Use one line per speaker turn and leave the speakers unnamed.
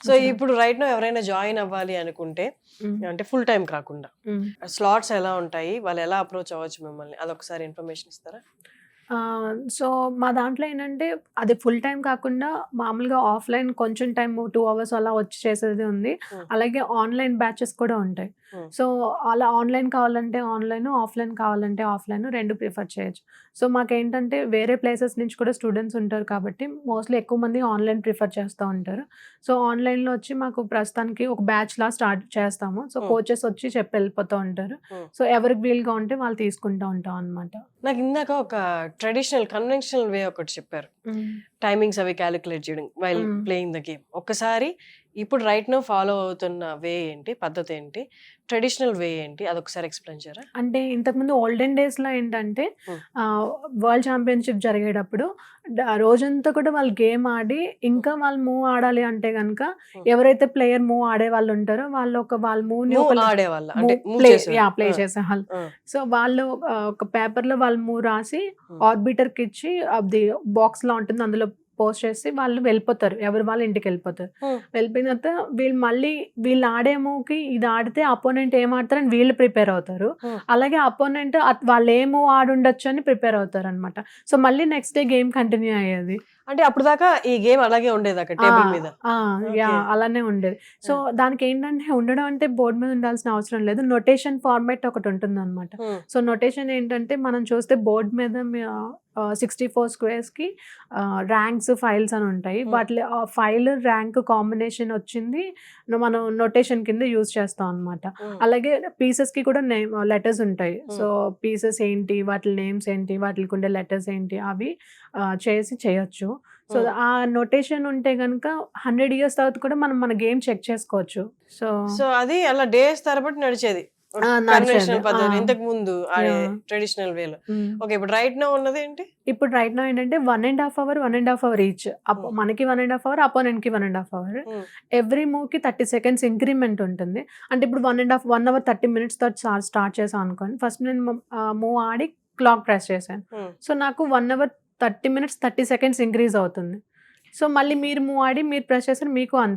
So ఇప్పుడు right no ఎవరైనా join అవ్వాలి అనుకుంటే అంటే ఫుల్ టైం కాకుండా స్లాట్స్ ఎలా ఉంటాయి, వాళ్ళు ఎలా అప్రోచ్ అవ్వచ్చు మిమ్మల్ని, అదొకసారి ఇన్ఫర్మేషన్ ఇస్తారా?
సో మా దాంట్లో ఏంటంటే అది ఫుల్ టైం కాకుండా మామూలుగా ఆఫ్లైన్ కొంచెం టైం 2 అవర్స్ అలా వచ్చి చేసేది ఉంది. అలాగే ఆన్లైన్ బ్యాచెస్ కూడా ఉంటాయి. సో అలా ఆన్లైన్ కావాలంటే ఆన్లైన్, ఆఫ్లైన్ కావాలంటే ఆఫ్లైన్ 2 ప్రిఫర్ చేయొచ్చు. సో మాకేంటంటే వేరే ప్లేసెస్ నుంచి కూడా స్టూడెంట్స్ ఉంటారు కాబట్టి మోస్ట్లీ ఎక్కువ మంది ఆన్లైన్ ప్రిఫర్ చేస్తూ ఉంటారు. సో ఆన్లైన్లో వచ్చి మాకు ప్రస్తుతానికి ఒక బ్యాచ్లా స్టార్ట్ చేస్తాము. సో కోచెస్ వచ్చి చెప్పి వెళ్ళిపోతూ ఉంటారు. సో ఎవరికి వీలుగా ఉంటే వాళ్ళు తీసుకుంటూ ఉంటాం అనమాట.
నాకు ఇందాక ఒక ట్రెడిషనల్ కన్వెన్షనల్ వే ఒకటి చెప్పారు, టైమింగ్స్ అవి క్యాలిక్యులేట్ చేయడం వైల్ ప్లేయింగ్ ద గేమ్. ఒక్కసారి ఇప్పుడు రైట్ నో ఫాలో అవుతున్న వే ఏంటి, పద్ధతి ఏంటి, ట్రెడిషనల్ వే ఏంటి, అదొకసారి ఎక్స్ప్లెయిన్ చేయరా?
అంటే ఇంతకుముందు ఓల్డెన్ డేస్లో ఏంటంటే వరల్డ్ ఛాంపియన్షిప్ జరిగేటప్పుడు రోజంతా కూడా వాళ్ళు గేమ్ ఆడి ఇంకా వాళ్ళు మూవ్ ఆడాలి అంటే కనుక ఎవరైతే ప్లేయర్ మూవ్ ఆడే వాళ్ళు ఉంటారో వాళ్ళు వాళ్ళ మూవ్ని ప్లే చేసేవాళ్ళు. సో వాళ్ళు ఒక పేపర్లో వాళ్ళ మూవ్ రాసి ఆర్బిటర్కి ఇచ్చి అది బాక్స్ లా ఉంటుంది, అందులో పోస్ట్ చేసి వాళ్ళు వెళ్ళిపోతారు, ఎవరు వాళ్ళు ఇంటికి వెళ్ళిపోతారు. వెళ్ళిపోయిన తర్వాత వీళ్ళు ఆడే మూవ్కి ఇది ఆడితే అపోనెంట్ ఏం ఆడతారని వీళ్ళు ప్రిపేర్ అవుతారు. అలాగే అపోనెంట్ వాళ్ళు ఏ మూవ్ ఆడుండొచ్చు అని ప్రిపేర్ అవుతారు అనమాట. సో మళ్ళీ నెక్స్ట్ డే గేమ్ కంటిన్యూ అయ్యేది.
అంటే అప్పుడు దాకా ఈ గేమ్ అలాగే ఉండేది అక్కడ టేబుల్ మీద?
అలానే ఉండేది. సో దానికి ఏంటంటే ఉండడం అంటే బోర్డు మీద ఉండాల్సిన అవసరం లేదు, నొటేషన్ ఫార్మాట్ ఒకటి ఉంటుంది అనమాట. సో నొటేషన్ ఏంటంటే మనం చూస్తే బోర్డు మీద 64 స్క్వేర్స్కి ర్యాంక్స్, ఫైల్స్ అని ఉంటాయి. వాటి ఫైల్ ర్యాంక్ కాంబినేషన్ వచ్చింది మనం నొటేషన్ కింద యూజ్ చేస్తాం అనమాట. అలాగే పీసెస్కి కూడా లెటర్స్ ఉంటాయి. సో పీసెస్ ఏంటి, వాటి నేమ్స్ ఏంటి, వాటికి ఉండే లెటర్స్ ఏంటి, అవి చేసి చేయొచ్చు. సో ఆ నొటేషన్ ఉంటే కనుక 100 years తర్వాత కూడా మనం మన గేమ్ చెక్ చేసుకోవచ్చు.
సో అది అలా డేస్ తరబడి నడిచేది ఇంతకు ముందు ట్రెడిషనల్ వేలో. ఓకే, ఇప్పుడు రైట్ నౌ ఉన్నది ఏంటి?
ఇప్పుడు రైట్ నౌ ఏంటంటే 1.5 hour ఈచ్. మనకి 1.5 hour, అపోనెంట్ కి 1.5 hour. ఎవ్రీ మూవ్ కి 30 seconds ఇంక్రిమెంట్ ఉంటుంది. అంటే ఇప్పుడు 1 hour 30 minutes తో స్టార్ట్ చేసాం అనుకోండి. ఫస్ట్ నేను మూవ్ ఆడి క్లాక్ ప్రెస్ చేశాను. సో నాకు 1 hour 30 minutes 30 seconds ఇంక్రీజ్ అవుతుంది. సో మళ్ళీ మీరు మూవ్ ఆడి మీరు ప్రెస్ చేస్తారు, మీకు అంతే.